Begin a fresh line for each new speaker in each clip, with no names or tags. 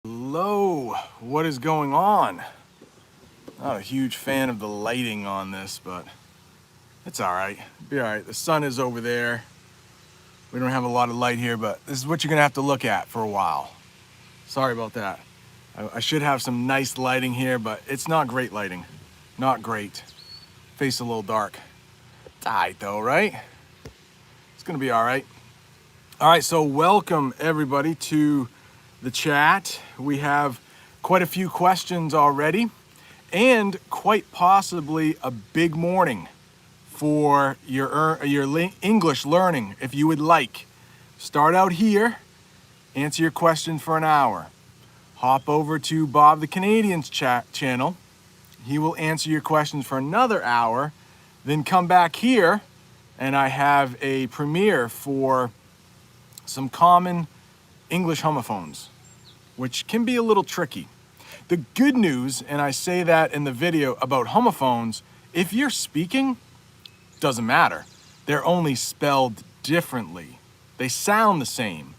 Hello, what is going on? Not a huge fan of the lighting on this, but it's all right. Be all right. The sun is over there. We don't have a lot of light here, but this is what you're gonna have to look at for a while. Sorry about that. I should have some nice lighting here, but it's not great lighting. Not great. Face a little dark. It's all right though, right? It's gonna be all right. All right, so welcome everybody to the chat. We have quite a few questions already and quite possibly a big morning for your English learning. If you would like, start out here, answer your question for an hour. Hop over to Bob the Canadian's channel. He will answer your questions for another hour, then come back here and I have a premiere for some common English homophones, which can be a little tricky. The good news, and I say that in the video about homophones, if you're speaking, doesn't matter. They're only spelled differently. They sound the same.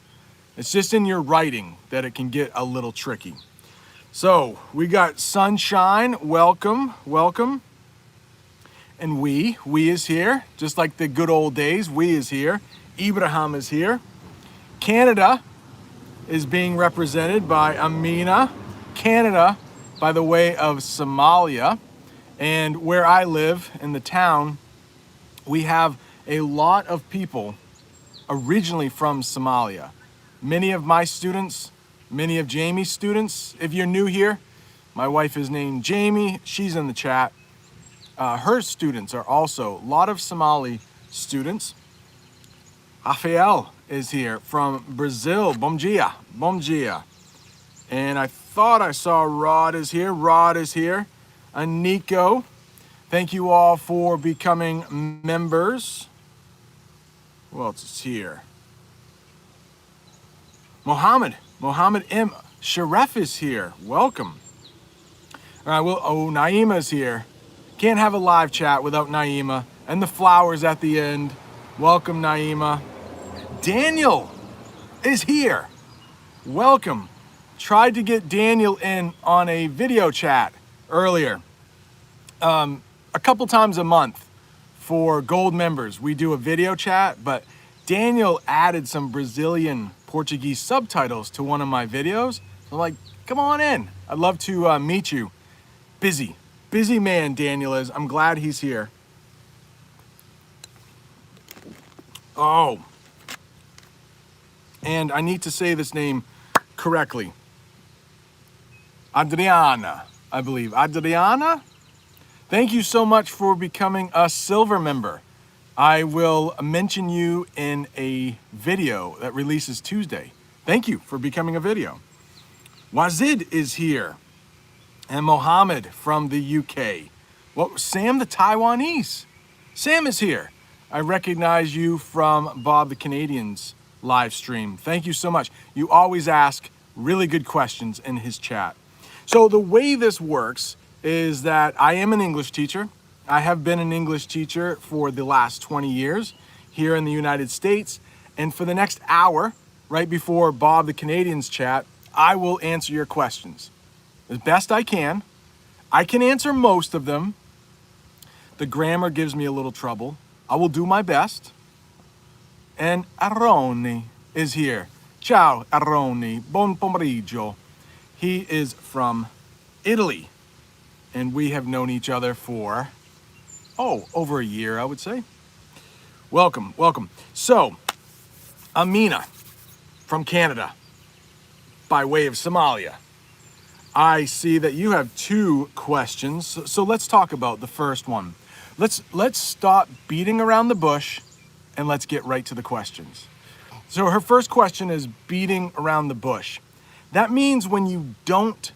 It's just in your writing that it can get a little tricky. So we got Sunshine, welcome, welcome. And we is here, just like the good old days, we is here. Ibrahim is here. Canada is being represented by Amina. Canada, by the way of Somalia. And where I live in the town, we have a lot of people originally from Somalia. Many of my students, many of Jamie's students. If you're new here, my wife is named Jamie. She's in the chat. Her students are also a lot of Somali students. Rafael is here from Brazil. Bom dia, bom dia. And I thought I saw Rod is here. Rod is here. Aniko. Thank you all for becoming members. Who else is here? Mohammed M. Sharef is here. Welcome. All right, well, Naima is here. Can't have a live chat without Naima. And the flowers at the end. Welcome, Naima. Daniel is here. Welcome. Tried to get Daniel in on a video chat earlier. A couple times a month for gold members, we do a video chat, but Daniel added some Brazilian Portuguese subtitles to one of my videos. So I'm like, come on in. I'd love to meet you. Busy man Daniel is. I'm glad he's here. Oh. And I need to say this name correctly. Adriana, I believe. Adriana? Thank you so much for becoming a silver member. I will mention you in a video that releases Tuesday. Thank you for becoming a video. Wazid is here. And Mohammed from the UK. Well, Sam the Taiwanese. Sam is here. I recognize you from Bob the Canadian's live stream. Thank you so much. You always ask really good questions in his chat. So the way this works is that I am an English teacher. I have been an English teacher for the last 20 years here in the United States. And for the next hour, right before Bob the Canadian's chat, I will answer your questions as best I can. I can answer most of them. The grammar gives me a little trouble. I will do my best. And Aroni is here. Ciao, Aroni. Buon pomeriggio. He is from Italy. And we have known each other for, over a year, I would say. Welcome, welcome. So, Amina from Canada, by way of Somalia. I see that you have two questions. So let's talk about the first one. Let's stop beating around the bush and let's get right to the questions. So her first question is beating around the bush. That means when you don't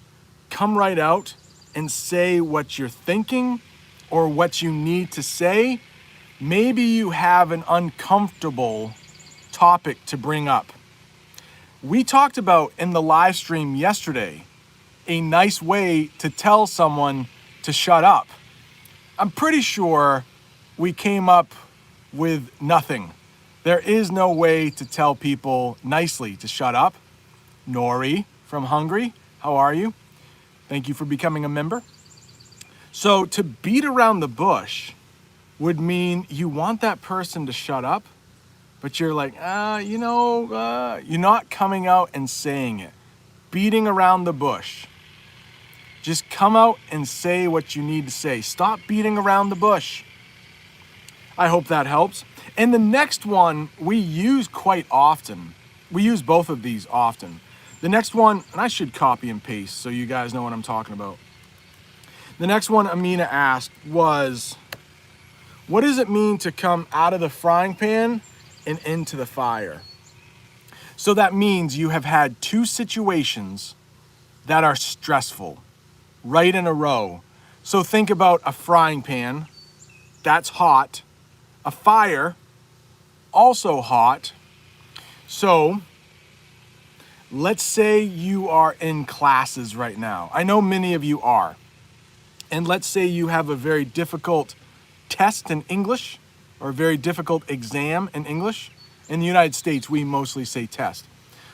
come right out and say what you're thinking or what you need to say, maybe you have an uncomfortable topic to bring up. We talked about in the live stream yesterday a nice way to tell someone to shut up. I'm pretty sure we came up with nothing. There is no way to tell people nicely to shut up. Nori from Hungary. How are you? Thank you for becoming a member. So to beat around the bush would mean you want that person to shut up, but you're like, you're not coming out and saying it. Beating around the bush. Just come out and say what you need to say. Stop beating around the bush. I hope that helps. And the next one we use quite often. We use both of these often. The next one, and I should copy and paste so you guys know what I'm talking about. The next one Amina asked was, what does it mean to come out of the frying pan and into the fire? So that means you have had two situations that are stressful, right in a row. So think about a frying pan, that's hot. A fire, also hot. So let's say you are in classes right now. I know many of you are. And let's say you have a very difficult test in English or a very difficult exam in English. In the United States, we mostly say test.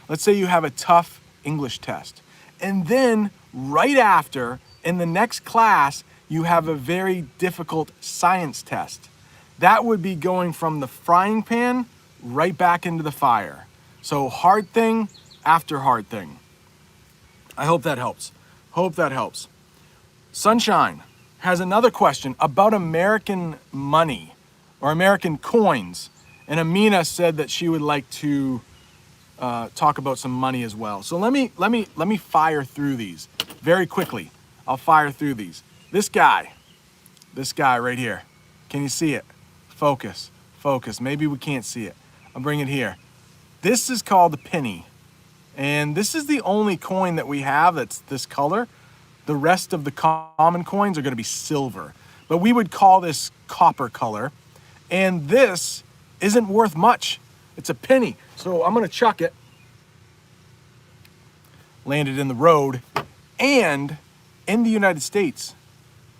Let's say you have a tough English test. And then right after, in the next class, you have a very difficult science test. That would be going from the frying pan right back into the fire. So hard thing after hard thing. I hope that helps. Hope that helps. Sunshine has another question about American money or American coins. And Amina said that she would like to talk about some money as well. So let me fire through these very quickly. I'll fire through these. This guy right here. Can you see it? Focus, focus. Maybe we can't see it. I'll bring it here. This is called a penny. And this is the only coin that we have that's this color. The rest of the common coins are going to be silver. But we would call this copper color. And this isn't worth much. It's a penny. So I'm going to chuck it. Landed in the road. And in the United States,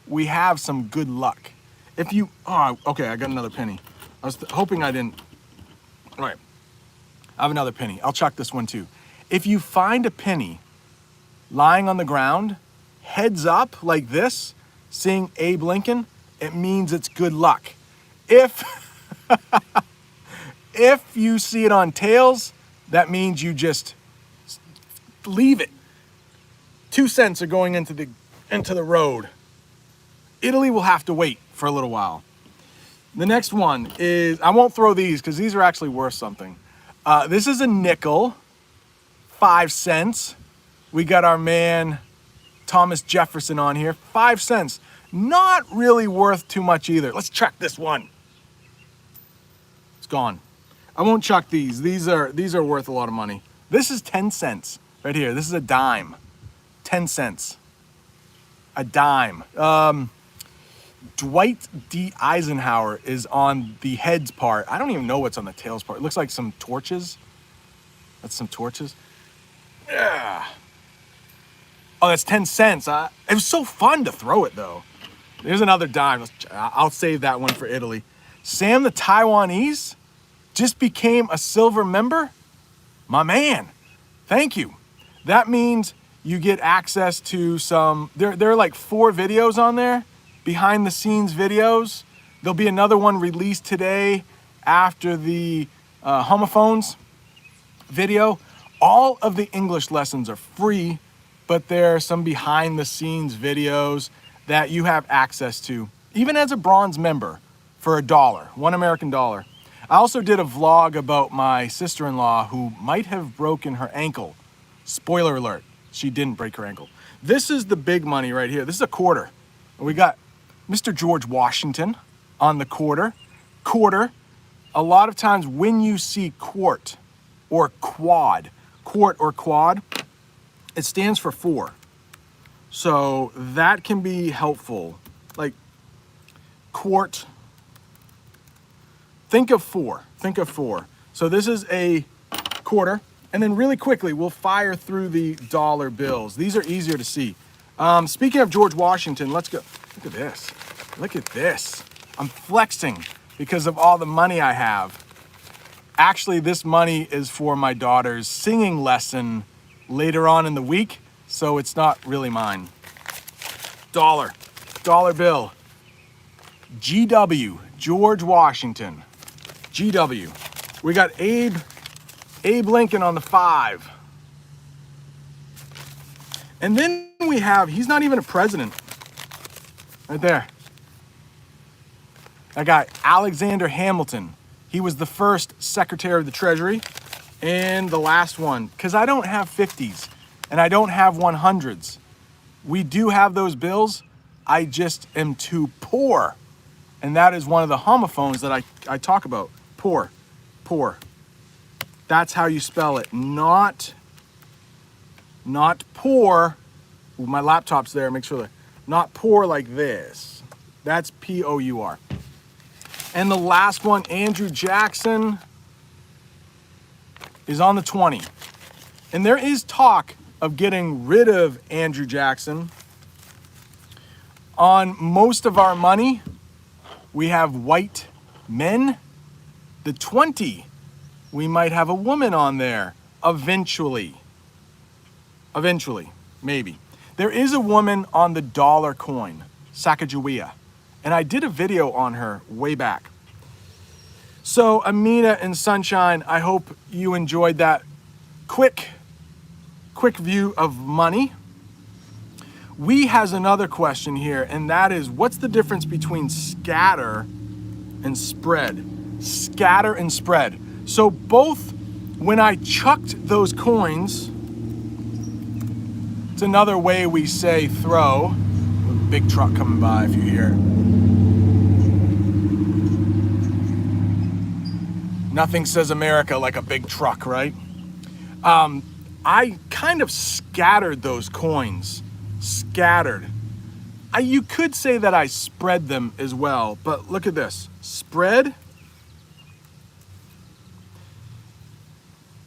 we have some good luck. If you, okay, I got another penny. I was hoping I didn't. All right, I have another penny. I'll chuck this one too. If you find a penny lying on the ground, heads up like this, seeing Abe Lincoln, it means it's good luck. If you see it on tails, that means you just leave it. 2 cents are going into the road. Italy will have to wait for a little while. The next one is, I won't throw these because these are actually worth something. This is a nickel, 5 cents. We got our man Thomas Jefferson on here, 5 cents. Not really worth too much either. Let's check this one. It's gone. I won't chuck these. These are worth a lot of money. This is 10 cents right here. This is a dime. 10 cents. A dime. Dwight D. Eisenhower is on the heads part. I don't even know what's on the tails part. It looks like some torches. That's some torches. Yeah. Oh, that's 10 cents. It was so fun to throw it, though. There's another dime. I'll save that one for Italy. Sam the Taiwanese just became a silver member. My man, thank you. That means you get access to some, there are like 4 videos on there, behind the scenes videos. There'll be another one released today after the Homophones video. All of the English lessons are free, but there are some behind the scenes videos that you have access to, even as a bronze member for $1, $1 American dollar. I also did a vlog about my sister-in-law who might have broken her ankle. Spoiler alert, she didn't break her ankle. This is the big money right here. This is a quarter. We got Mr. George Washington on the quarter. Quarter, a lot of times when you see quart or quad, it stands for 4. So that can be helpful. Like quart, think of 4. So this is a quarter. And then really quickly, we'll fire through the dollar bills. These are easier to see. Speaking of George Washington, let's go. Look at this. Look at this. I'm flexing because of all the money I have. Actually, this money is for my daughter's singing lesson later on in the week, so it's not really mine. Dollar bill. GW, George Washington. GW. We got Abe Lincoln on the 5. And then we have, he's not even a president. Right there. That guy, Alexander Hamilton. He was the first Secretary of the Treasury and the last one. Because I don't have 50s and I don't have 100s. We do have those bills. I just am too poor. And that is one of the homophones that I talk about. Poor. That's how you spell it. Not poor. Ooh, my laptop's there. Make sure that. Not poor like this. That's P-O-U-R. And the last one, Andrew Jackson, is on the 20. And there is talk of getting rid of Andrew Jackson. On most of our money, we have white men. The 20, we might have a woman on there eventually. Eventually, maybe. There is a woman on the dollar coin, Sacagawea, and I did a video on her way back. So Amina and Sunshine, I hope you enjoyed that quick view of money. We has another question here, and that is, what's the difference between scatter and spread? Scatter and spread. So both, when I chucked those coins, it's another way we say throw. Big truck coming by if you hear it. Nothing says America like a big truck, right? I kind of scattered those coins. Scattered. You could say that I spread them as well, but look at this. Spread.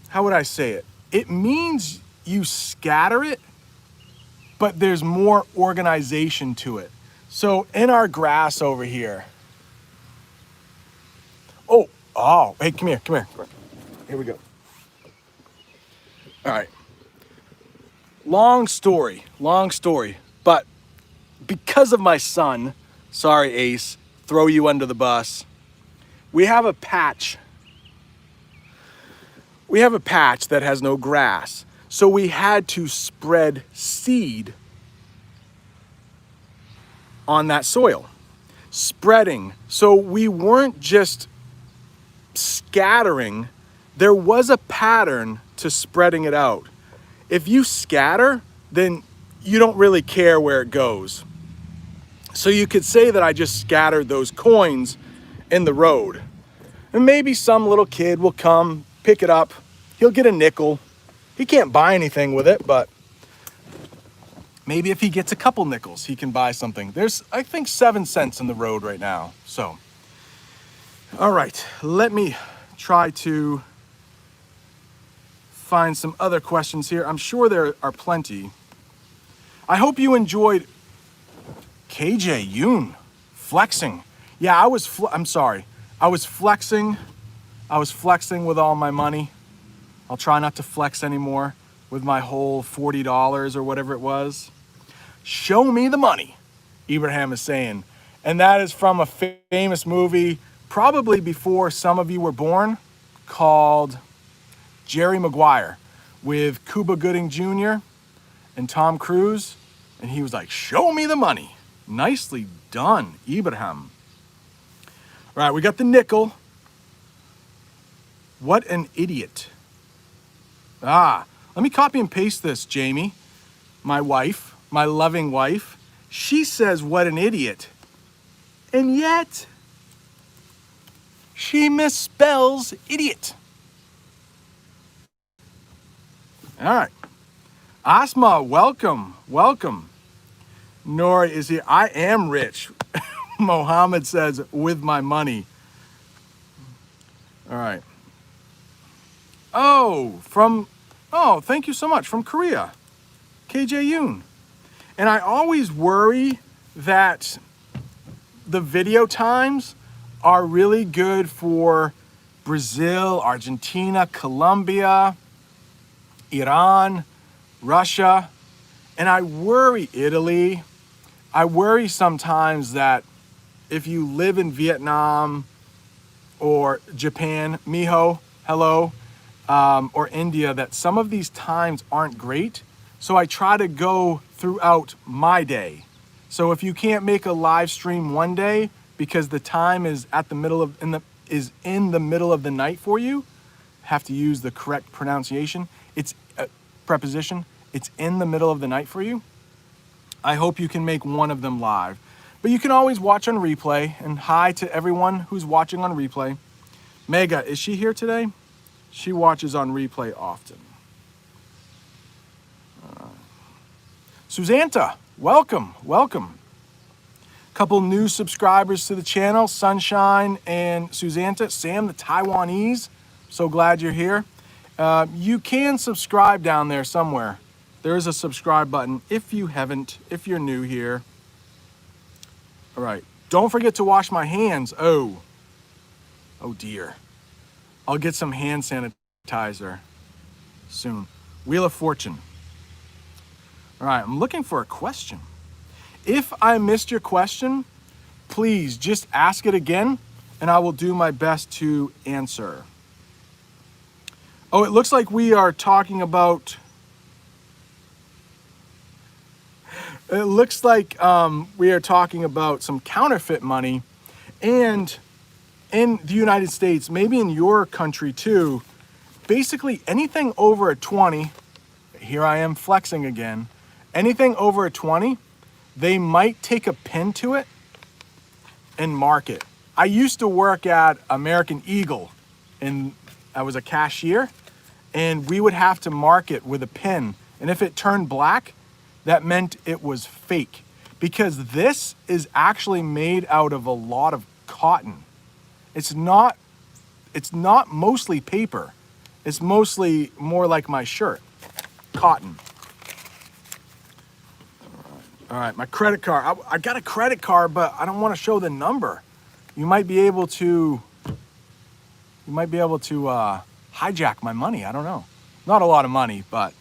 How would I say it? It means you scatter it, but there's more organization to it. So in our grass over here. Oh, hey, come here. Here we go. All right. Long story, but because of my son, sorry, Ace, throw you under the bus. We have a patch. That has no grass. So we had to spread seed on that soil. Spreading. So we weren't just scattering. There was a pattern to spreading it out. If you scatter, then you don't really care where it goes. So you could say that I just scattered those coins in the road. And maybe some little kid will come, pick it up. He'll get a nickel. He can't buy anything with it, but maybe if he gets a couple nickels, he can buy something. There's, I think, 7 cents in the road right now. So, all right, let me try to find some other questions here. I'm sure there are plenty. I hope you enjoyed KJ Yoon flexing. Yeah, I'm sorry. I was flexing with all my money. I'll try not to flex anymore with my whole $40 or whatever it was. Show me the money, Ibrahim is saying. And that is from a famous movie, probably before some of you were born, called Jerry Maguire, with Cuba Gooding Jr. and Tom Cruise. And he was like, show me the money. Nicely done, Ibrahim. All right, we got the nickel. What an idiot. Let me copy and paste this, Jamie. My wife, my loving wife. She says, what an idiot. And yet, she misspells idiot. All right. Asma, welcome. Nora is here. I am rich. Mohammed says, with my money. All right. Thank you so much. From Korea. KJ Yoon. And I always worry that the video times are really good for Brazil, Argentina, Colombia, Iran, Russia, and I worry, Italy. I worry sometimes that if you live in Vietnam or Japan, miho, hello, or India, that some of these times aren't great. So I try to go throughout my day. So if you can't make a live stream one day because the time is at the middle of in the middle of the night for you, have to use the correct pronunciation. It's a preposition. It's in the middle of the night for you. I hope you can make one of them live. But you can always watch on replay. And hi to everyone who's watching on replay. Mega, is she here today? She watches on replay often. Susanta, welcome, welcome. Couple new subscribers to the channel, Sunshine and Susanta. Sam the Taiwanese, so glad you're here. You can subscribe down there somewhere. There is a subscribe button if you haven't, if you're new here. All right, don't forget to wash my hands. Oh dear. I'll get some hand sanitizer soon. Wheel of Fortune. All right, I'm looking for a question. If I missed your question, please just ask it again and I will do my best to answer. Oh, it looks like we are talking about, we are talking about some counterfeit money, and in the United States, maybe in your country too, basically anything over a 20, here I am flexing again, anything over a 20, they might take a pin to it and mark it. I used to work at American Eagle and I was a cashier, and we would have to mark it with a pin. And if it turned black, that meant it was fake, because this is actually made out of a lot of cotton. It's not mostly paper. It's mostly more like my shirt, cotton. All right, my credit card. I got a credit card, but I don't want to show the number. You might be able to hijack my money. I don't know. Not a lot of money, but.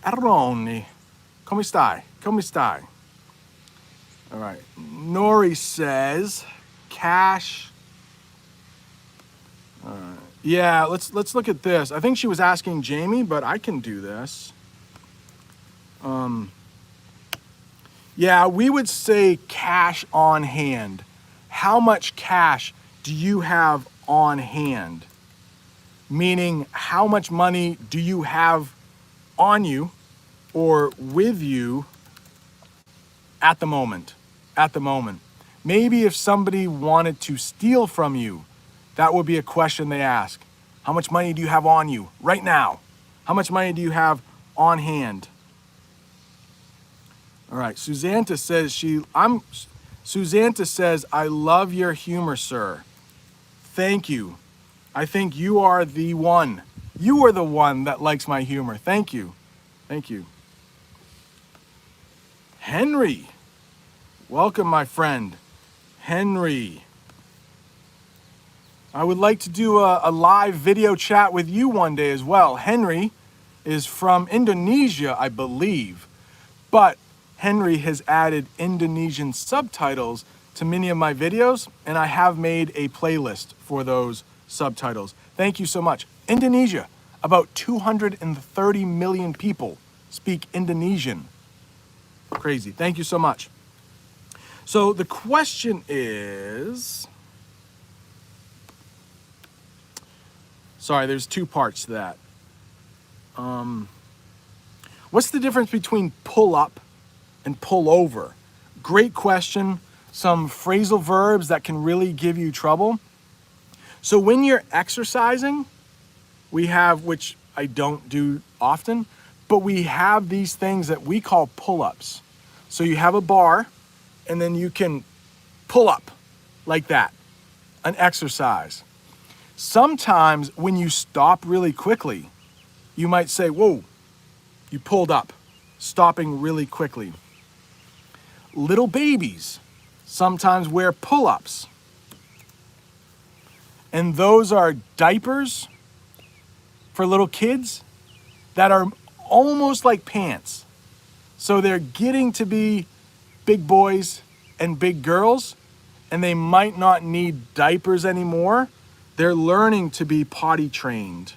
Arroni, come stai? Come stai? All right. Nori says, cash. Yeah, let's look at this. I think she was asking Jamie, but I can do this. Yeah, we would say cash on hand. How much cash do you have on hand? Meaning, how much money do you have on you or with you at the moment? At the moment. Maybe if somebody wanted to steal from you, that would be a question they ask. How much money do you have on you right now? How much money do you have on hand? All right, Susanta says, I love your humor, sir. Thank you. I think you are the one. You are the one that likes my humor. Thank you. Thank you. Henry. Welcome, my friend. Henry. I would like to do a live video chat with you one day as well. Henry is from Indonesia, I believe, but Henry has added Indonesian subtitles to many of my videos, and I have made a playlist for those subtitles. Thank you so much. Indonesia, about 230 million people speak Indonesian. Crazy. Thank you so much. So the question is, sorry, there's two parts to that. What's the difference between pull up and pull over? Great question. Some phrasal verbs that can really give you trouble. So when you're exercising, we have, which I don't do often, but we have these things that we call pull-ups. So you have a bar and then you can pull up like that, an exercise. Sometimes when you stop really quickly, you might say, whoa, you pulled up, stopping really quickly. Little babies sometimes wear pull-ups. And those are diapers for little kids that are almost like pants. So they're getting to be big boys and big girls, and they might not need diapers anymore. They're learning to be potty trained.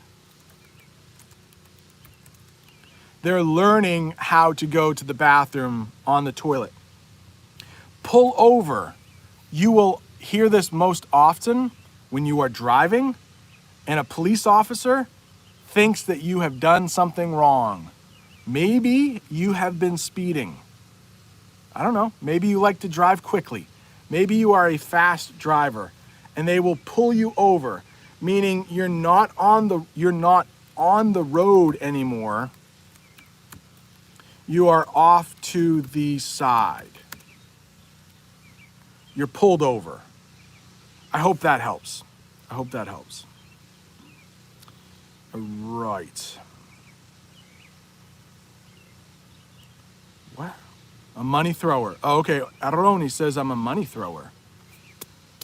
They're learning how to go to the bathroom on the toilet. Pull over. You will hear this most often when you are driving and a police officer thinks that you have done something wrong. Maybe you have been speeding. I don't know. Maybe you like to drive quickly. Maybe you are a fast driver and they will pull you over, meaning you're not on the road anymore. You are off to the side. You're pulled over. I hope that helps. I hope that helps. Right. What? A money thrower. Oh, okay. Aroni says I'm a money thrower.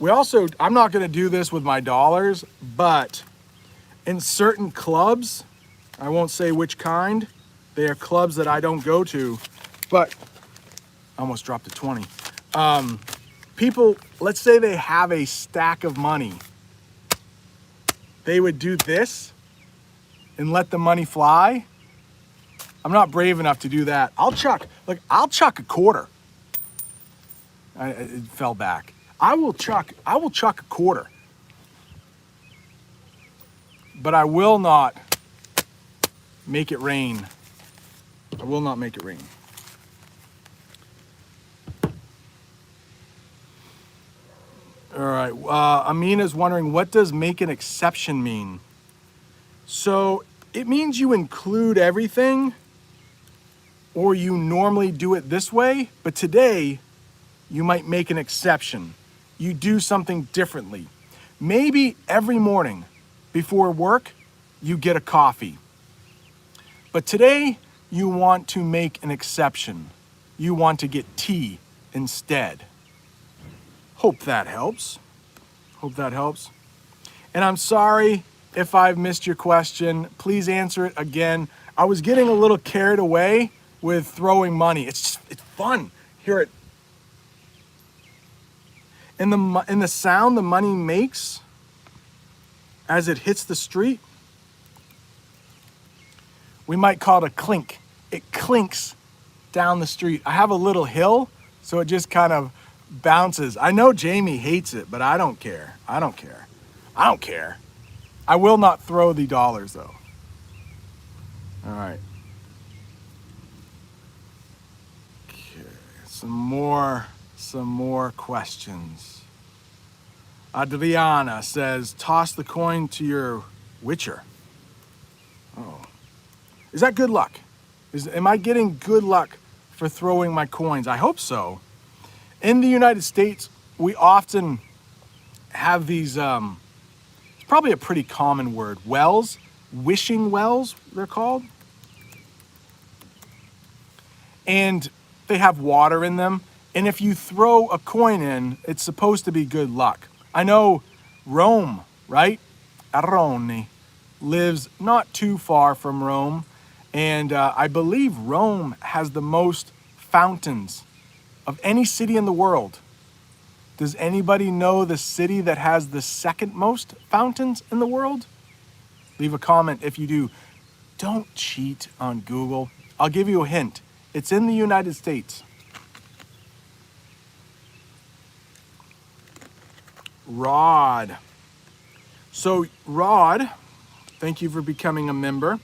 I'm not going to do this with my dollars, but in certain clubs, I won't say which kind, they are clubs that I don't go to, but I almost dropped a 20. People, let's say they have a stack of money. They would do this and let the money fly. I'm not brave enough to do that. I'll chuck a quarter. It fell back. I will chuck a quarter. But I will not make it rain. I will not make it rain. All right, Amina's wondering, what does make an exception mean? So it means you include everything, or you normally do it this way, but today you might make an exception. You do something differently. Maybe every morning before work, you get a coffee. But today you want to make an exception. You want to get tea instead. Hope that helps. Hope that helps. And I'm sorry if I've missed your question. Please answer it again. I was getting a little carried away with throwing money. It's fun. Hear it. In the sound the money makes as it hits the street, we might call it a clink. It clinks down the street. I have a little hill, so it just kind of bounces. I know Jamie hates it, but I don't care. I don't care. I don't care. I will not throw the dollars though. All right. Okay. Some more questions. Adriana says, toss the coin to your witcher. Oh. Is that good luck? Am I getting good luck for throwing my coins? I hope so. In the United States, we often have these, it's probably a pretty common word, wells, wishing wells, they're called. And they have water in them. And if you throw a coin in, it's supposed to be good luck. I know Rome, right? Aroni lives not too far from Rome. And I believe Rome has the most fountains of any city in the world. Does anybody know the city that has the second most fountains in the world? Leave a comment if you do. Don't cheat on Google. I'll give you a hint. It's in the United States. Rod. So Rod, thank you for becoming a member.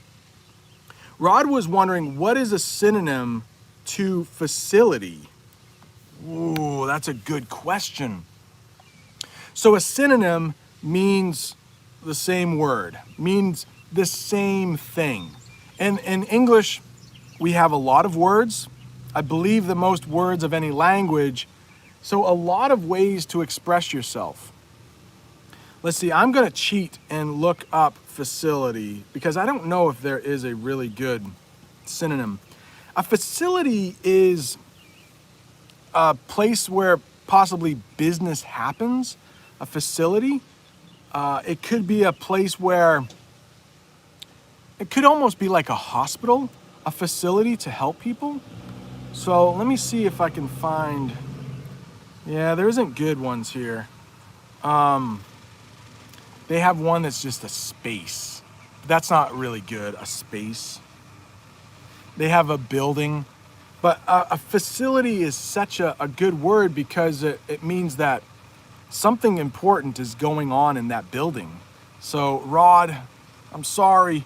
Rod was wondering, what is a synonym to facility? Ooh, that's a good question. So a synonym means the same word, means the same thing. And in English, we have a lot of words. I believe the most words of any language. So a lot of ways to express yourself. Let's see, I'm gonna cheat and look up facility because I don't know if there is a really good synonym. A facility is a place where possibly business happens, a facility. It could be a place where It could almost be like a hospital, a facility to help people. So let me see if I can find, yeah, there isn't good ones here. They have one that's just a space. That's not really good, a space. They have a building, but a facility is such a good word because it means that something important is going on in that building. So Rod, I'm sorry,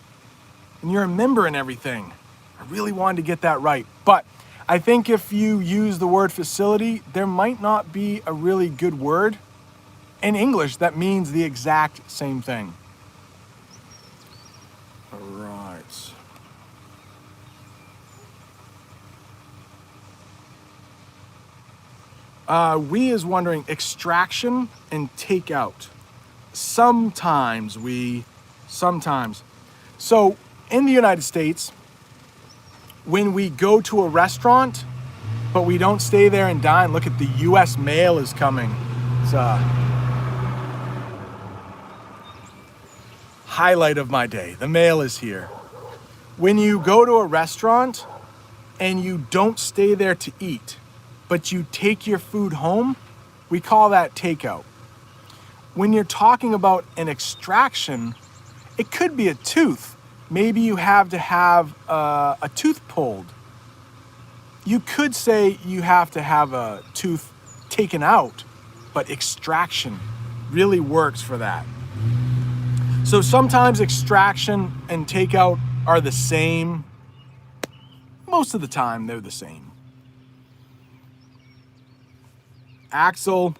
and you're a member and everything. I really wanted to get that right, but I think if you use the word facility, there might not be a really good word in English that means the exact same thing. All right. We is wondering extraction and takeout. Sometimes. So in the United States, when we go to a restaurant, but we don't stay there and dine, look at the US mail is coming. It's a highlight of my day. The mail is here. When you go to a restaurant and you don't stay there to eat, but you take your food home, we call that takeout. When you're talking about an extraction, it could be a tooth. Maybe you have to have a tooth pulled. You could say you have to have a tooth taken out, but extraction really works for that. So sometimes extraction and takeout are the same. Most of the time, they're the same. Axel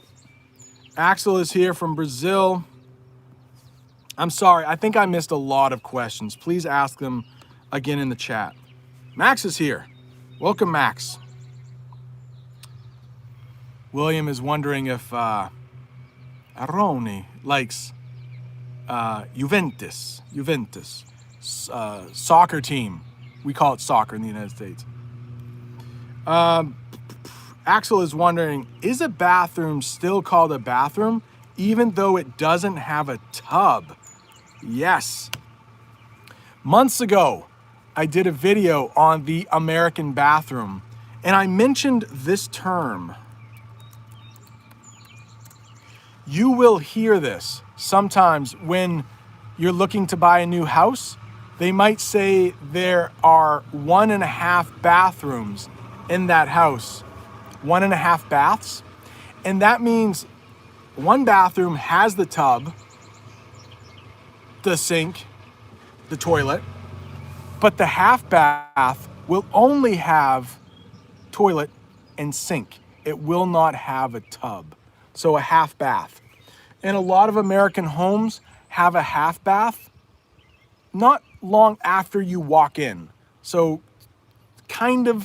is here from Brazil. I'm sorry, I think I missed a lot of questions. Please ask them again in the chat. Max is here. Welcome, Max. William is wondering if Aroni likes Juventus, soccer team. We call it soccer in the United States. Axel is wondering, is a bathroom still called a bathroom even though it doesn't have a tub? Yes. Months ago, I did a video on the American bathroom, and I mentioned this term. You will hear this sometimes when you're looking to buy a new house. They might say there are 1.5 bathrooms in that house. 1.5 baths. And that means one bathroom has the tub, the sink, the toilet, but the half bath will only have toilet and sink. It will not have a tub. So a half bath. And a lot of American homes have a half bath not long after you walk in. So kinda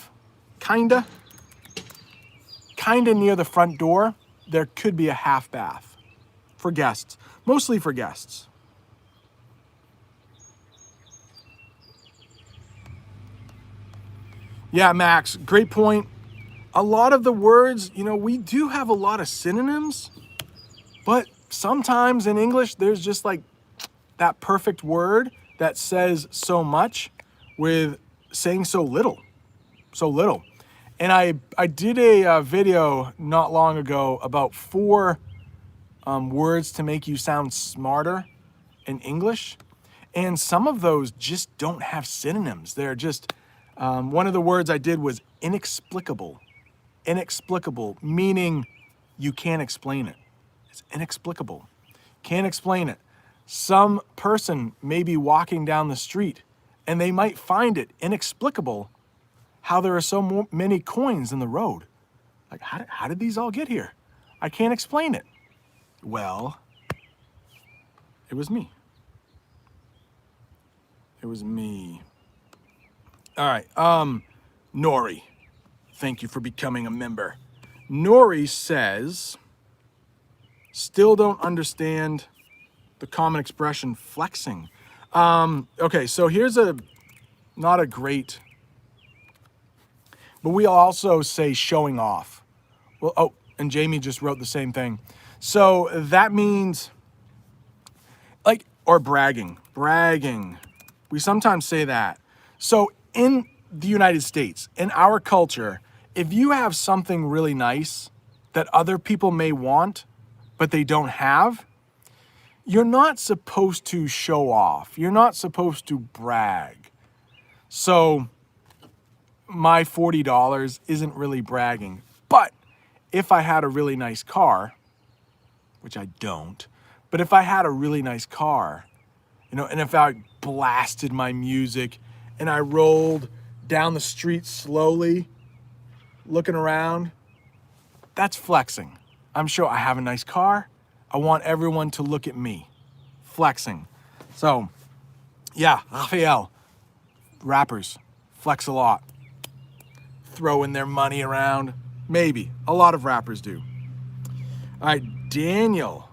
near the front door, there could be a half bath for guests, mostly for guests. Yeah, Max, great point. A lot of the words, we do have a lot of synonyms, but sometimes in English, there's just like that perfect word that says so much with saying so little. And I did a video not long ago about 4 words to make you sound smarter in English. And some of those just don't have synonyms. They're just, one of the words I did was inexplicable. Inexplicable, meaning you can't explain it. It's inexplicable. Can't explain it. Some person may be walking down the street and they might find it inexplicable how there are so many coins in the road. Like, how did these all get here? I can't explain it. Well, it was me. It was me. All right, Nori, thank you for becoming a member. Nori says, still don't understand the common expression flexing. Okay, so here's not a great, but we also say showing off. Well, oh, and Jamie just wrote the same thing. So that means like, or bragging. We sometimes say that. So in the United States, in our culture, if you have something really nice that other people may want, but they don't have, you're not supposed to show off. You're not supposed to brag. So my $40 isn't really bragging. But if I had a really nice car, which I don't, but if I had a really nice car, you know, and if I blasted my music and I rolled down the street slowly, looking around, that's flexing. I'm sure I have a nice car. I want everyone to look at me. Flexing. So, yeah, Raphael, rappers flex a lot. Throwing their money around. Maybe. A lot of rappers do. All right, Daniel.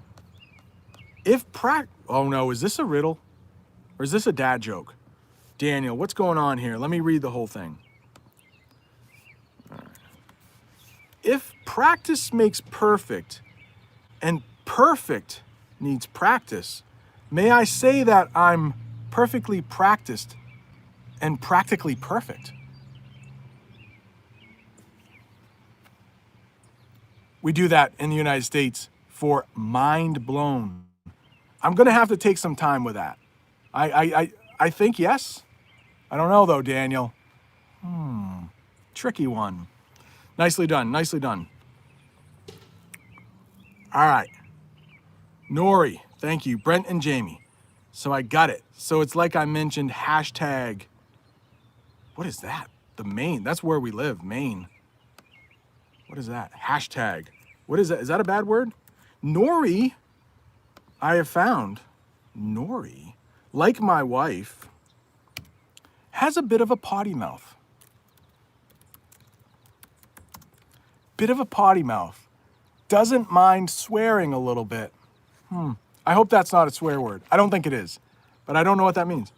Oh no, is this a riddle? Or is this a dad joke? Daniel, what's going on here? Let me read the whole thing. All right. If practice makes perfect, and perfect needs practice, may I say that I'm perfectly practiced and practically perfect? We do that in the United States for mind blown. I'm gonna have to take some time with that. I think yes. I don't know though, Daniel. Tricky one. Nicely done, nicely done. All right. Nori, thank you. Brent and Jamie. So I got it. So it's like I mentioned hashtag. What is that? The Maine. That's where we live, Maine. What is that? Hashtag. What is that? Is that a bad word? Nori, I have found, Nori, like my wife, has a bit of a potty mouth. Bit of a potty mouth. Doesn't mind swearing a little bit. I hope that's not a swear word. I don't think it is, but I don't know what that means.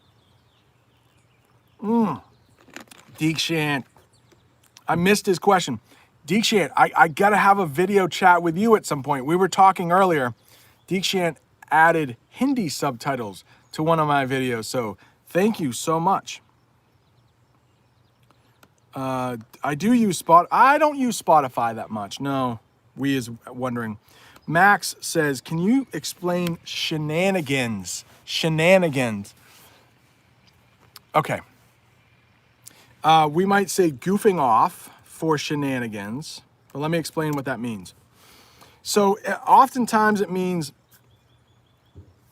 Deekshant. I missed his question. Deekshant, I gotta have a video chat with you at some point. We were talking earlier. Deekshant added Hindi subtitles to one of my videos, so thank you so much. I don't use Spotify that much. No, we is wondering. Max says, can you explain shenanigans? Shenanigans. Okay. We might say goofing off for shenanigans, but let me explain what that means. So oftentimes it means,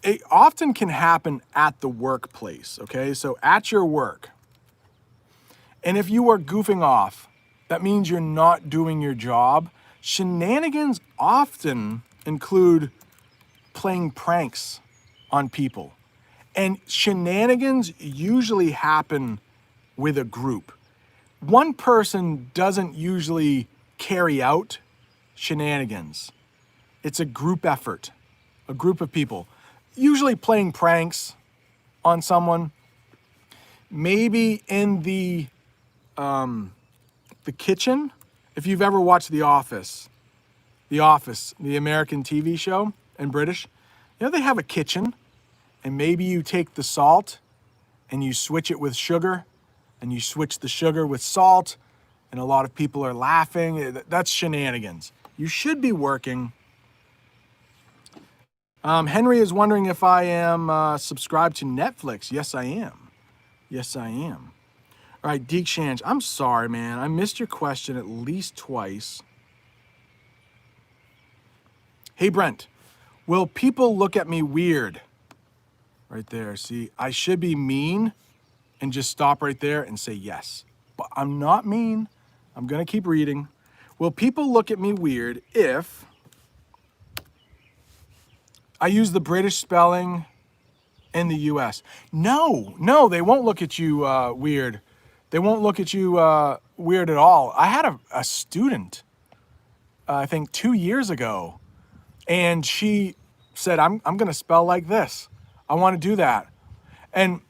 it often can happen at the workplace, okay? So at your work. And if you are goofing off, that means you're not doing your job. Shenanigans often include playing pranks on people. And shenanigans usually happen with a group. One person doesn't usually carry out shenanigans. It's a group effort, a group of people, usually playing pranks on someone. Maybe in the kitchen. If you've ever watched The Office, the American TV show and British, you know, they have a kitchen, and maybe you take the salt and you switch it with sugar, and you switch the sugar with salt, and a lot of people are laughing. That's shenanigans. You should be working. Henry is wondering if I am subscribed to Netflix. Yes, I am. Yes, I am. All right, Deekshant, I'm sorry, man. I missed your question at least twice. Hey, Brent, will people look at me weird? Right there, see, I should be mean and just stop right there and say yes. But I'm not mean. I'm gonna keep reading. Will people look at me weird if I use the British spelling in the US? No, they won't look at you weird. They won't look at you weird at all. I had a student, I think 2 years ago, and she said, I'm gonna spell like this. I wanna do that. And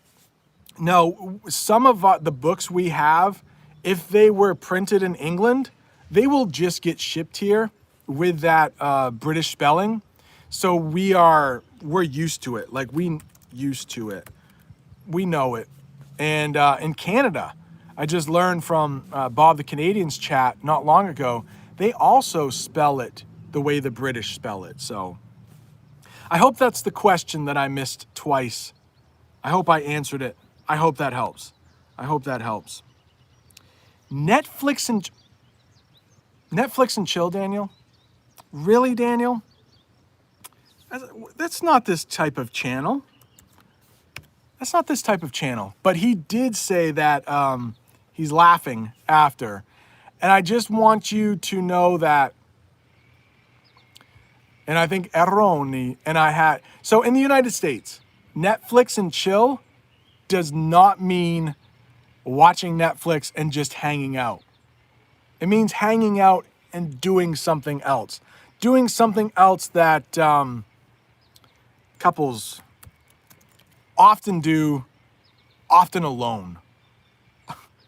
no, some of the books we have, if they were printed in England, they will just get shipped here with that British spelling. So we're used to it, like we used to it. we know it. And in Canada, I just learned from Bob the Canadian's chat not long ago, they also spell it the way the British spell it. So I hope that's the question that I missed twice. I hope I answered it. I hope that helps. I hope that helps. Netflix and chill, Daniel? Really, Daniel? That's not this type of channel. That's not this type of channel. But he did say that he's laughing after. And I just want you to know that, and I think Erroni, and I had, so in the United States, Netflix and chill does not mean watching Netflix and just hanging out. It means hanging out and doing something else. Doing something else that couples often do, often alone.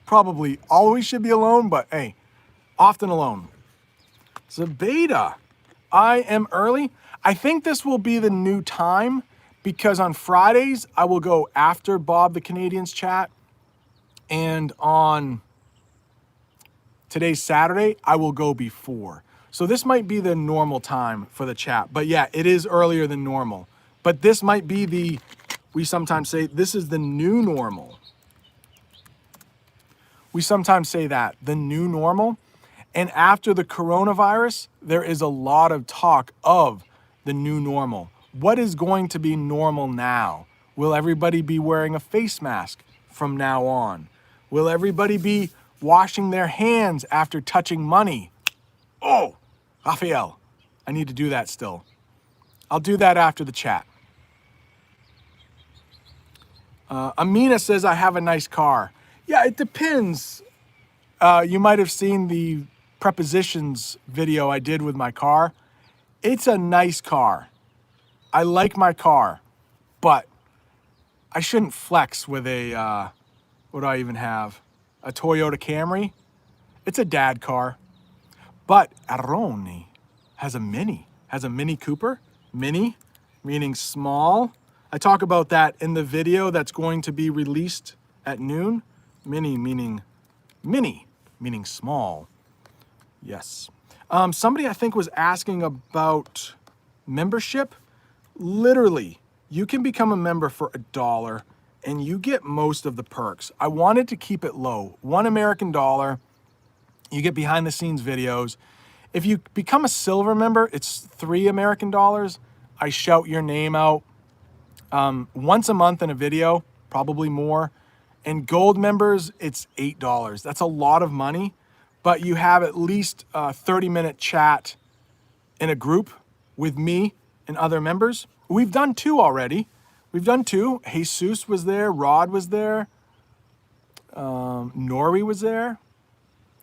Probably always should be alone, but hey, often alone. Zabeda, I am early. I think this will be the new time because on Fridays, I will go after Bob the Canadian's chat. And on today's Saturday, I will go before. So this might be the normal time for the chat. But yeah, it is earlier than normal. But this might be the, we sometimes say, this is the new normal. We sometimes say that, the new normal. And after the coronavirus, there is a lot of talk of the new normal. What is going to be normal now? Will everybody be wearing a face mask from now on? Will everybody be washing their hands after touching money? Oh, Raphael, I need to do that still. I'll do that after the chat. Amina says, I have a nice car. Yeah, it depends. You might have seen the prepositions video I did with my car. It's a nice car. I like my car, but I shouldn't flex with a, what do I even have? A Toyota Camry. It's a dad car. But Aroni has a Mini Cooper. Mini, meaning small. I talk about that in the video that's going to be released at noon. Mini, meaning small. Yes. Somebody I think was asking about membership. Literally, you can become a member for $1 and you get most of the perks. I wanted to keep it low. $1 American. You get behind the scenes videos. If you become a silver member, it's $3 American. I shout your name out once a month in a video, probably more. And gold members, it's $8. That's a lot of money, but you have at least a 30-minute chat in a group with me and other members. We've done 2 already. We've done 2. Jesus was there. Rod was there. Nori was there.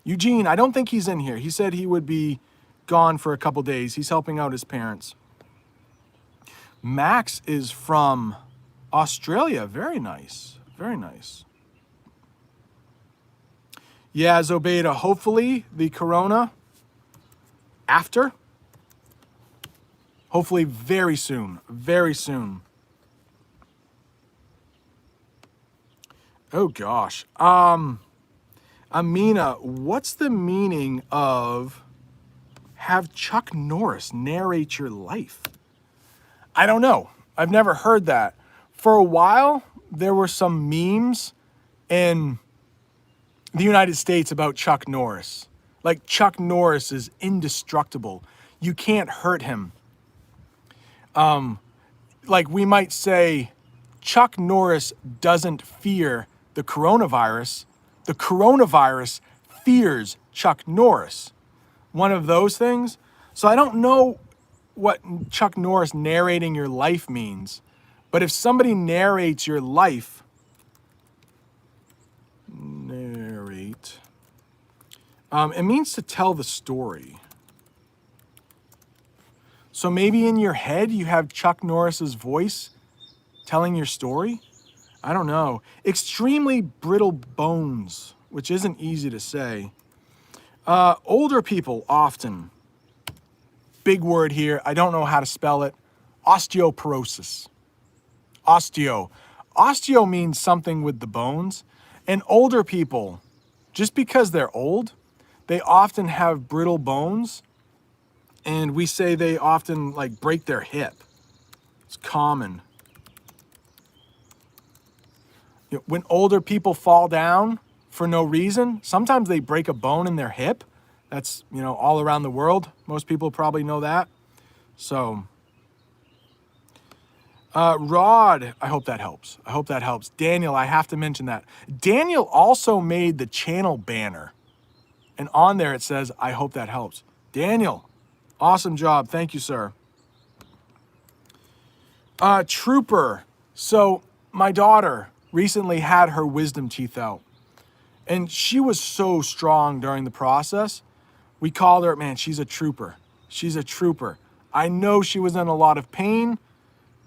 Eugene, I don't think he's in here. He said he would be gone for a couple days. He's helping out his parents. Max is from Australia. Very nice. Very nice. Yeah, Zobeda, hopefully the corona after. Hopefully very soon. Very soon. Oh gosh. Amina, what's the meaning of have Chuck Norris narrate your life? I don't know. I've never heard that. For a while, there were some memes in the United States about Chuck Norris. Like Chuck Norris is indestructible. You can't hurt him. Like we might say, Chuck Norris doesn't fear the coronavirus. The coronavirus fears Chuck Norris. One of those things. So I don't know what Chuck Norris narrating your life means. But if somebody narrates your life, narrate, it means to tell the story. So maybe in your head you have Chuck Norris's voice telling your story? I don't know. Extremely brittle bones, which isn't easy to say. Older people often, big word here, I don't know how to spell it, osteoporosis. Osteo. osteo means something with the bones. And older people, just because they're old, they often have brittle bones. And we say they often like break their hip. It's common. You know, when older people fall down for no reason, sometimes they break a bone in their hip. That's, you know, all around the world. Most people probably know that. So, Rod, I hope that helps. I hope that helps. Daniel, I have to mention that. Daniel also made the channel banner. And on there it says, I hope that helps. Daniel, awesome job. Thank you, sir. Trooper. So my daughter recently had her wisdom teeth out. And she was so strong during the process. We called her, man, she's a trooper. She's a trooper. I know she was in a lot of pain,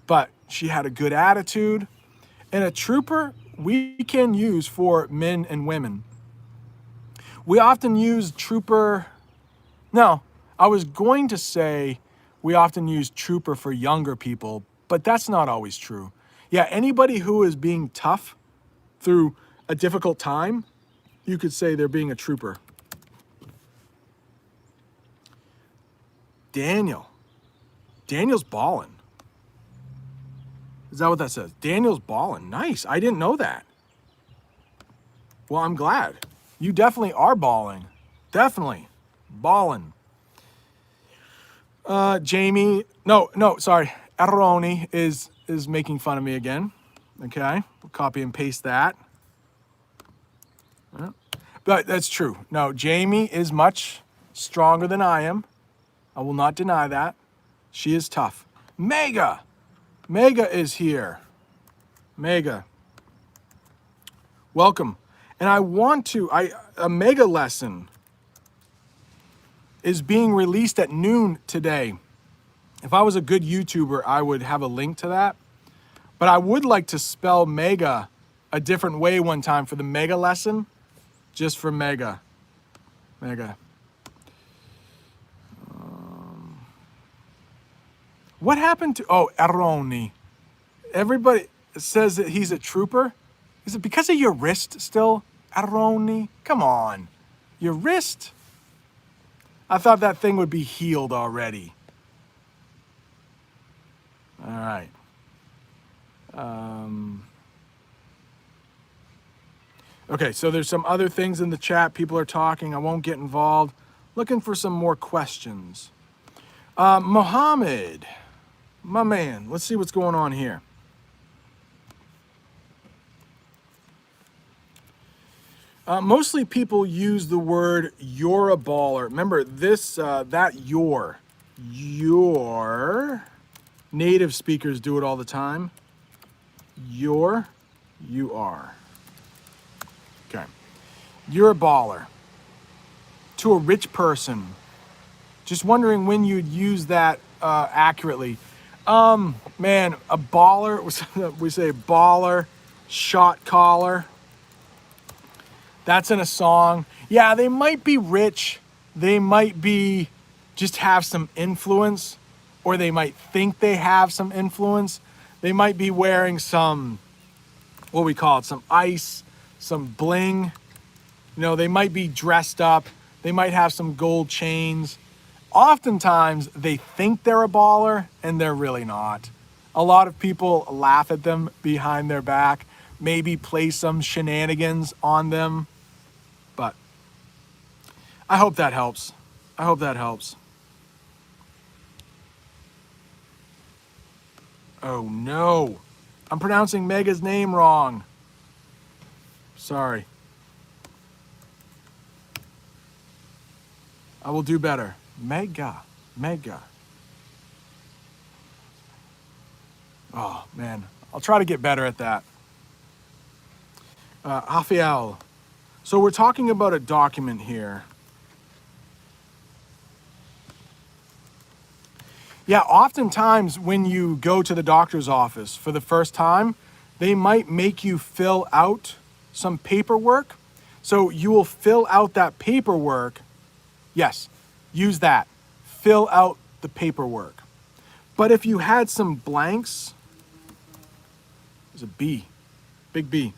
but she had a good attitude. And a trooper, we can use for men and women. We often use trooper. No, I was going to say we often use trooper for younger people, but that's not always true. Yeah, anybody who is being tough through a difficult time, you could say they're being a trooper. Daniel's balling. Is that what that says? Daniel's balling. Nice. I didn't know that. Well, I'm glad. You definitely are balling. Definitely. Balling. Jamie. No, sorry. Aroni is making fun of me again. Okay. We'll copy and paste that. But that's true. No, Jamie is much stronger than I am. I will not deny that. She is tough. Mega is here. Mega. Welcome. And I want to, a mega lesson is being released at noon today. If I was a good YouTuber, I would have a link to that. But I would like to spell mega a different way one time for the mega lesson, just for mega. Mega. What happened to, Aroni? Everybody says that he's a trooper. Is it because of your wrist still, Aroni? Come on. Your wrist? I thought that thing would be healed already. All right. Okay, so there's some other things in the chat. People are talking. I won't get involved. Looking for some more questions. Mohammed, my man, let's see what's going on here. Mostly people use the word you're a baller. Remember this, that your native speakers do it all the time. You are. Okay. You're a baller. To a rich person. Just wondering when you'd use that accurately. Man, a baller, we say baller, shot caller. That's in a song. Yeah, they might be rich. They might be just have some influence, or they might think they have some influence. They might be wearing some, what we call it, some ice, some bling. You know, they might be dressed up. They might have some gold chains. Oftentimes, they think they're a baller, and they're really not. A lot of people laugh at them behind their back, maybe play some shenanigans on them. But I hope that helps. I hope that helps. Oh no, I'm pronouncing Mega's name wrong. Sorry. I will do better. Mega. Oh man, I'll try to get better at that. Rafael. So we're talking about a document here. Yeah, oftentimes when you go to the doctor's office for the first time, they might make you fill out some paperwork. So you will fill out that paperwork. Yes, use that. Fill out the paperwork. But if you had some blanks, there's a B. big B.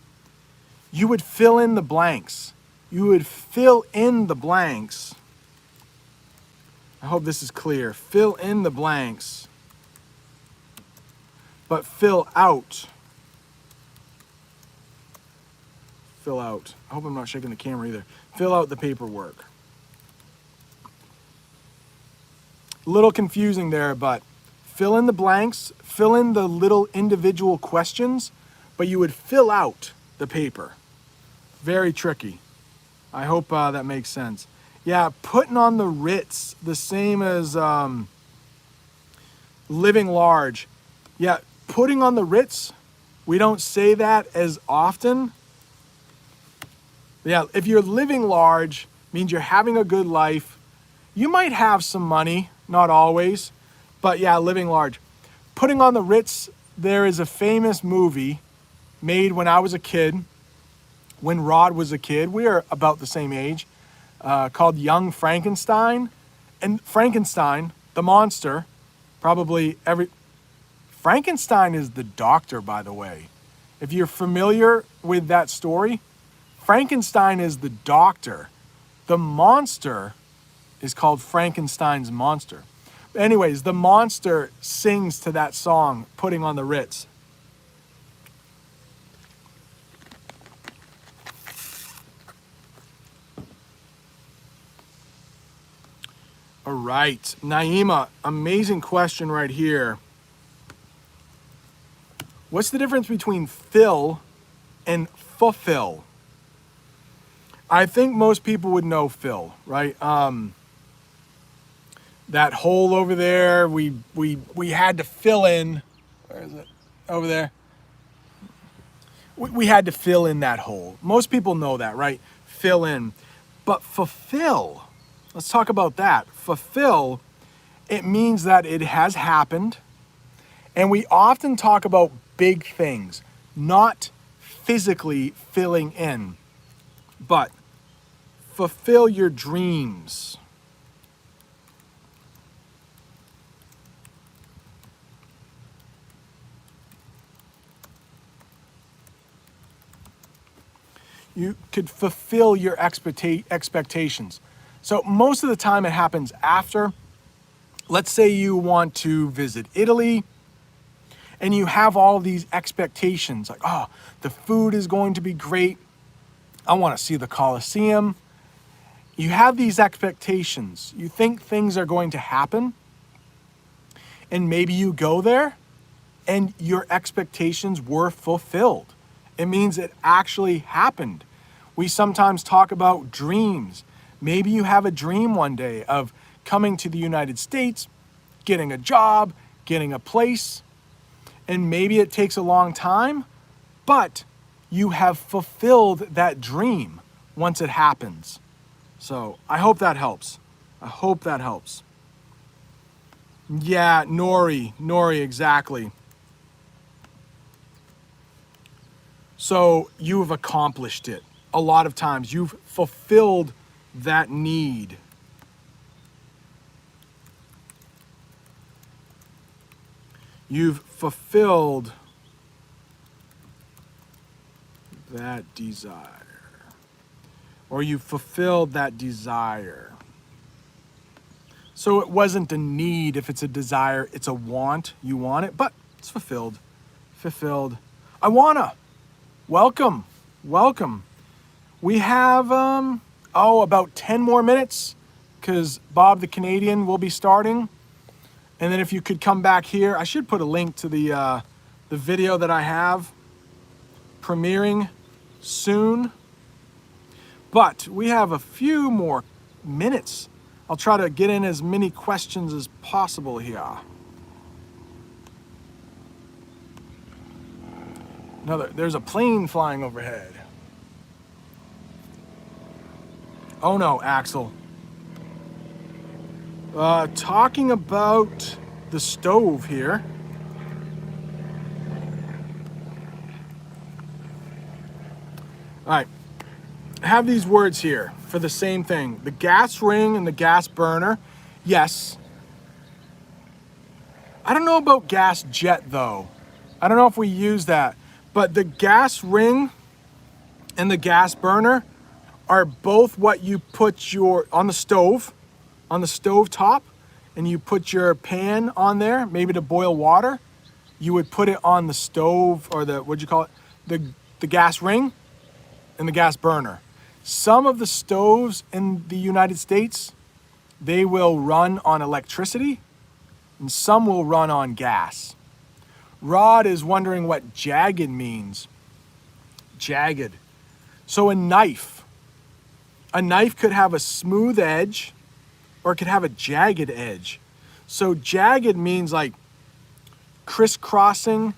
You would fill in the blanks. You would fill in the blanks. I hope this is clear. Fill in the blanks, but fill out. Fill out. I hope I'm not shaking the camera either. Fill out the paperwork. A little confusing there, but fill in the blanks, fill in the little individual questions, but you would fill out the paper. Very tricky. I hope that makes sense. Yeah, putting on the Ritz, the same as living large. Yeah, putting on the Ritz, we don't say that as often. Yeah, if you're living large, means you're having a good life. You might have some money, not always, but yeah, living large. Putting on the Ritz, there is a famous movie made when I was a kid, when Rod was a kid. We are about the same age, called Young Frankenstein. And Frankenstein, the monster, Frankenstein is the doctor, by the way. If you're familiar with that story, Frankenstein is the doctor. The monster is called Frankenstein's monster. But anyways, the monster sings to that song, Putting on the Ritz. All right, Naima, amazing question right here. What's the difference between fill and fulfill? I think most people would know fill, right? That hole over there, we had to fill in. Where is it? Over there. We had to fill in that hole. Most people know that, right? Fill in. But fulfill, let's talk about that. Fulfill, it means that it has happened. And we often talk about big things, not physically filling in, but fulfill your dreams. You could fulfill your expectations. So most of the time it happens after. Let's say you want to visit Italy and you have all these expectations like, oh, the food is going to be great. I want to see the Colosseum. You have these expectations. You think things are going to happen. And maybe you go there and your expectations were fulfilled. It means it actually happened. We sometimes talk about dreams. Maybe you have a dream one day of coming to the United States, getting a job, getting a place, and maybe it takes a long time, but you have fulfilled that dream once it happens. So I hope that helps. I hope that helps. Yeah, Nori, exactly. So you have accomplished it. A lot of times you've fulfilled that need. You've fulfilled that desire. Or you've fulfilled that desire. So it wasn't a need. If it's a desire, it's a want. You want it, but it's fulfilled. Fulfilled. I wanna. Welcome. Welcome. We have, about 10 more minutes because Bob the Canadian will be starting. And then if you could come back here, I should put a link to the video that I have premiering soon. But we have a few more minutes. I'll try to get in as many questions as possible here. There's a plane flying overhead. Oh no, Axel. Talking about the stove here. All right, I have these words here for the same thing. The gas ring and the gas burner, yes. I don't know about gas jet though. I don't know if we use that. But the gas ring and the gas burner are both what you put on the stove top, and you put your pan on there, maybe to boil water. You would put it on the stove, or what'd you call it? The gas ring and the gas burner. Some of the stoves in the United States, they will run on electricity, and some will run on gas. Rod is wondering what jagged means. Jagged. So a knife could have a smooth edge, or it could have a jagged edge. So jagged means like crisscrossing,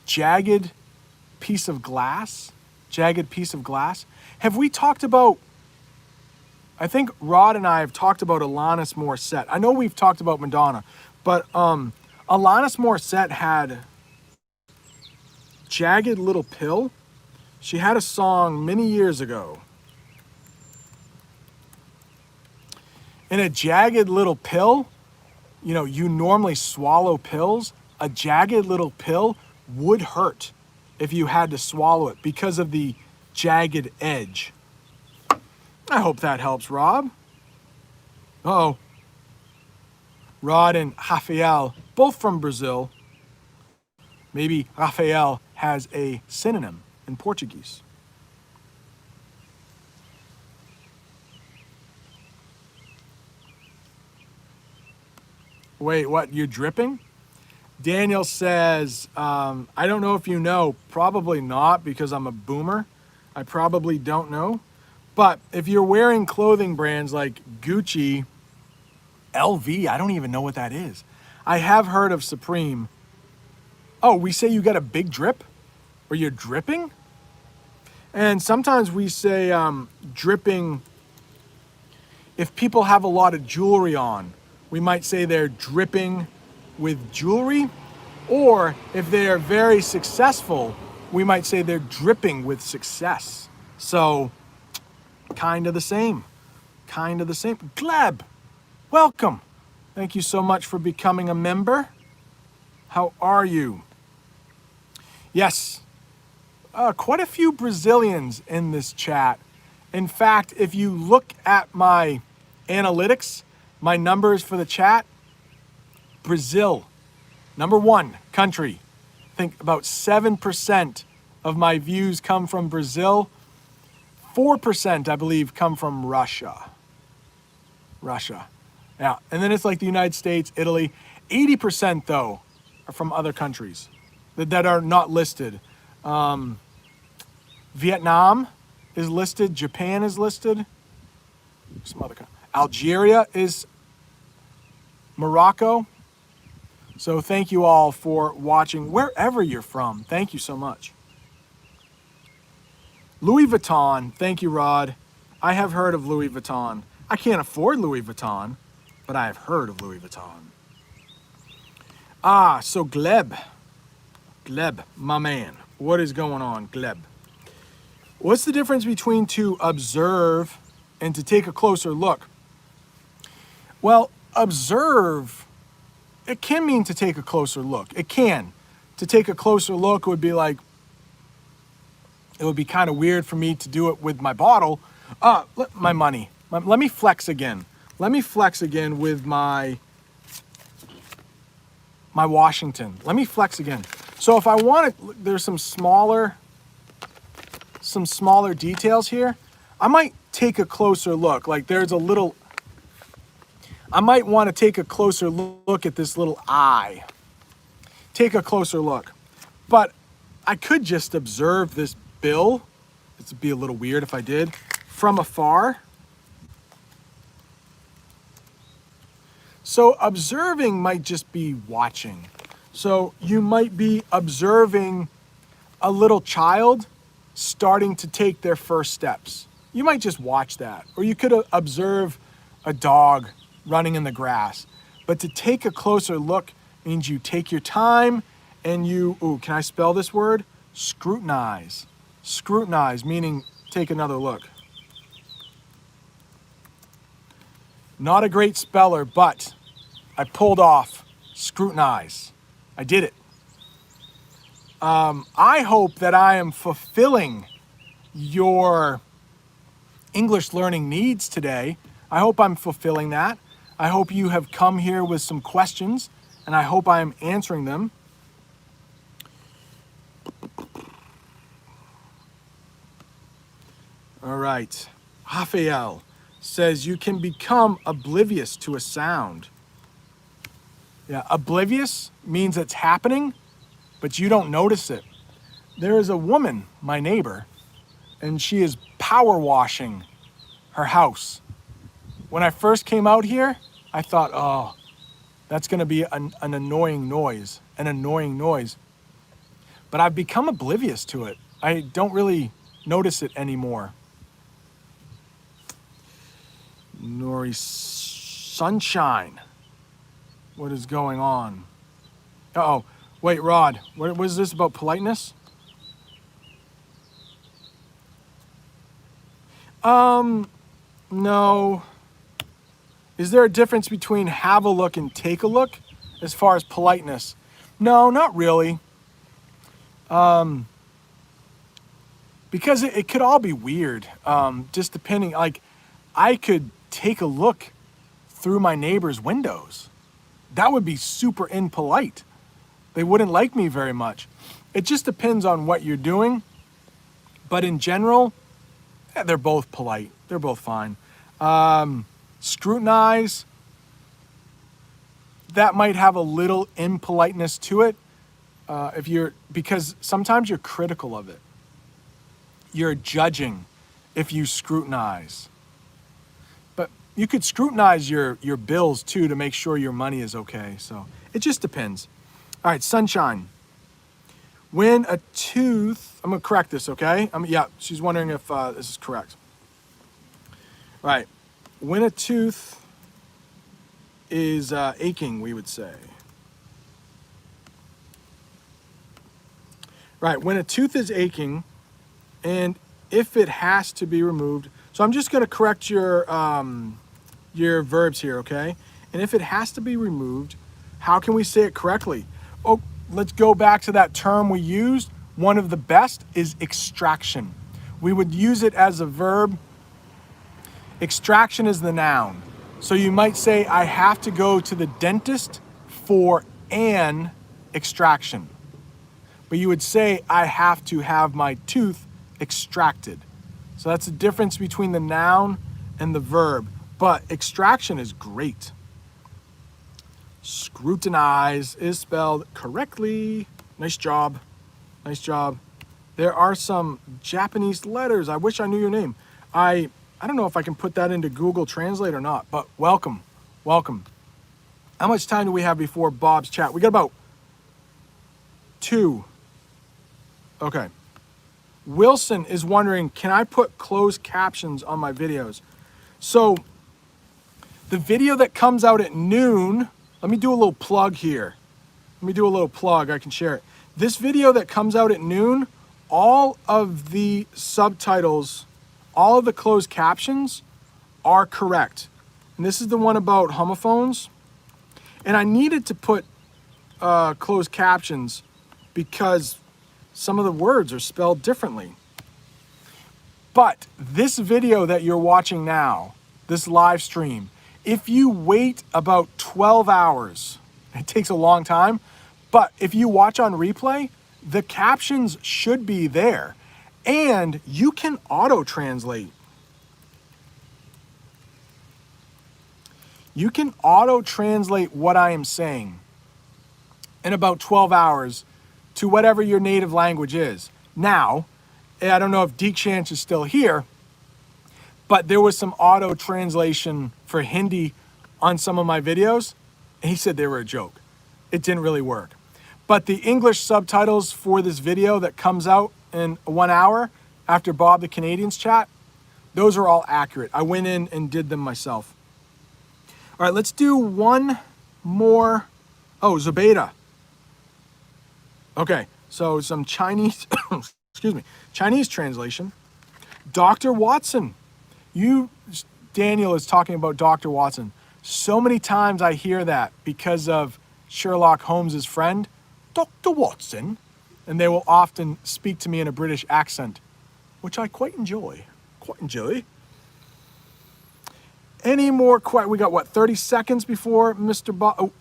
jagged piece of glass. Have we talked about, I think Rod and I have talked about Alanis Morissette. I know we've talked about Madonna, but Alanis Morissette had Jagged Little Pill. She had a song many years ago. In a jagged little pill, you normally swallow pills. A jagged little pill would hurt if you had to swallow it because of the jagged edge. I hope that helps, Rob. Uh-oh. Rod and Rafael, both from Brazil. Maybe Rafael has a synonym in Portuguese. Wait, what? You're dripping? Daniel says, I don't know if you know. Probably not, because I'm a boomer. I probably don't know. But if you're wearing clothing brands like Gucci, LV, I don't even know what that is. I have heard of Supreme. Oh, we say you got a big drip? Or you're dripping? And sometimes we say dripping if people have a lot of jewelry on. We might say they're dripping with jewelry, or if they are very successful, we might say they're dripping with success. So, kind of the same. Gleb, welcome. Thank you so much for becoming a member. How are you? Yes, quite a few Brazilians in this chat. In fact, if you look at my analytics, my numbers for the chat, Brazil, number one country. I think about 7% of my views come from Brazil. 4%, I believe, come from Russia. Yeah, and then it's like the United States, Italy. 80%, though, are from other countries that are not listed. Vietnam is listed. Japan is listed. Some other countries. Algeria is Morocco. So thank you all for watching wherever you're from. Thank you so much. Louis Vuitton. Thank you, Rod. I have heard of Louis Vuitton. I can't afford Louis Vuitton, but I have heard of Louis Vuitton. So Gleb, my man. What is going on, Gleb? What's the difference between to observe and to take a closer look? Well, observe, it can mean to take a closer look. It can. To take a closer look would be like, it would be kind of weird for me to do it with my bottle. My money. Let me flex again. Let me flex again with my Washington. Let me flex again. So if I want to, there's some smaller details here. I might take a closer look. Like there's a little, I might want to take a closer look at this little eye. Take a closer look. But I could just observe this bill. This would be a little weird if I did. From afar. So observing might just be watching. So you might be observing a little child starting to take their first steps. You might just watch that. Or you could observe a dog running in the grass. But to take a closer look means you take your time and you, can I spell this word? Scrutinize. Scrutinize, meaning take another look. Not a great speller, but I pulled off scrutinize. I did it. I hope that I am fulfilling your English learning needs today. I hope I'm fulfilling that. I hope you have come here with some questions, and I hope I am answering them. All right. Rafael says you can become oblivious to a sound. Yeah, oblivious means it's happening, but you don't notice it. There is a woman, my neighbor, and she is power washing her house. When I first came out here, I thought, oh, that's going to be an annoying noise, But I've become oblivious to it. I don't really notice it anymore. Nori Sunshine. What is going on? Uh-oh. Wait, Rod, what was this about politeness? No. Is there a difference between have a look and take a look as far as politeness? No, not really. Because it could all be weird. Just depending, like, I could take a look through my neighbor's windows. That would be super impolite. They wouldn't like me very much. It just depends on what you're doing. But in general, they're both polite. They're both fine. Scrutinize, that might have a little impoliteness to it. Because sometimes you're critical of it. You're judging if you scrutinize. But you could scrutinize your bills too to make sure your money is okay. So it just depends. All right, Sunshine. When a tooth, I'm gonna correct this, okay? Yeah, she's wondering if this is correct. All right, when a tooth is aching, we would say. Right, when a tooth is aching, and if it has to be removed, so I'm just gonna correct your verbs here, okay? And if it has to be removed, how can we say it correctly? Oh, let's go back to that term we used. One of the best is extraction. We would use it as a verb. Extraction is the noun. So you might say, I have to go to the dentist for an extraction. But you would say, I have to have my tooth extracted. So that's the difference between the noun and the verb. But extraction is great. Scrutinize is spelled correctly. Nice job. Nice job. There are some Japanese letters. I wish I knew your name. I don't know if I can put that into Google Translate or not, but welcome. Welcome. How much time do we have before Bob's chat? We got about 2. Okay. Wilson is wondering, can I put closed captions on my videos? So the video that comes out at noon, let me do a little plug here. I can share it. This video that comes out at noon, all of the subtitles, all of the closed captions are correct. And this is the one about homophones. And I needed to put closed captions because some of the words are spelled differently. But this video that you're watching now, this live stream, if you wait about 12 hours, it takes a long time, but if you watch on replay, the captions should be there. And you can auto-translate. You can auto-translate what I am saying in about 12 hours to whatever your native language is. Now, I don't know if Deekshant is still here, but there was some auto-translation for Hindi on some of my videos, and he said they were a joke. It didn't really work. But the English subtitles for this video that comes out in 1 hour after Bob the Canadian's chat, those are all accurate. I went in and did them myself. All right, let's do one more. Oh, Zubaida. Okay, so some Chinese, excuse me, Chinese translation. Dr. Watson. Daniel is talking about Dr. Watson. So many times I hear that because of Sherlock Holmes's friend, Dr. Watson. and they will often speak to me in a British accent, which I quite enjoy. Any more we got what, 30 seconds before Mr. Bob? Oh,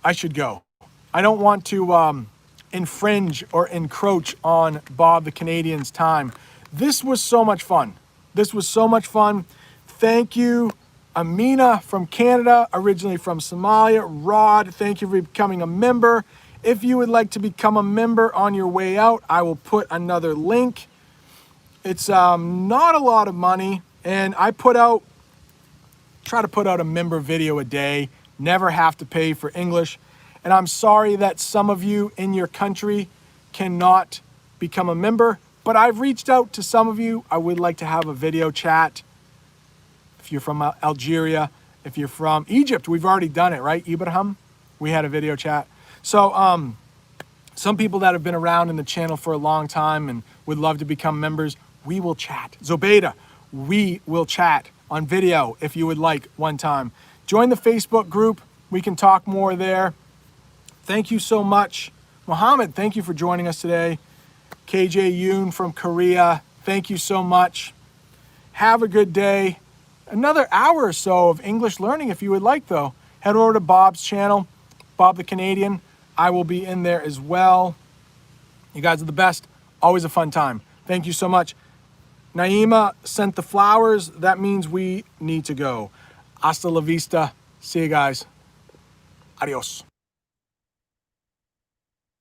I should go. I don't want to infringe or encroach on Bob the Canadian's time. This was so much fun. Thank you, Amina from Canada, originally from Somalia. Rod, thank you for becoming a member. If you would like to become a member on your way out, I will put another link. It's not a lot of money, and I try to put out a member video a day, never have to pay for English. And I'm sorry that some of you in your country cannot become a member, but I've reached out to some of you. I would like to have a video chat. If you're from Algeria, if you're from Egypt, we've already done it, right? Ibrahim, we had a video chat. So some people that have been around in the channel for a long time and would love to become members, we will chat. Zobeida, we will chat on video if you would like one time. Join the Facebook group. We can talk more there. Thank you so much. Mohammed, thank you for joining us today. KJ Yoon from Korea, thank you so much. Have a good day. Another hour or so of English learning if you would like, though. Head over to Bob's channel, Bob the Canadian. I will be in there as well. You guys are the best. Always a fun time. Thank you so much. Naima sent the flowers. That means we need to go. Hasta la vista. See you guys. Adios.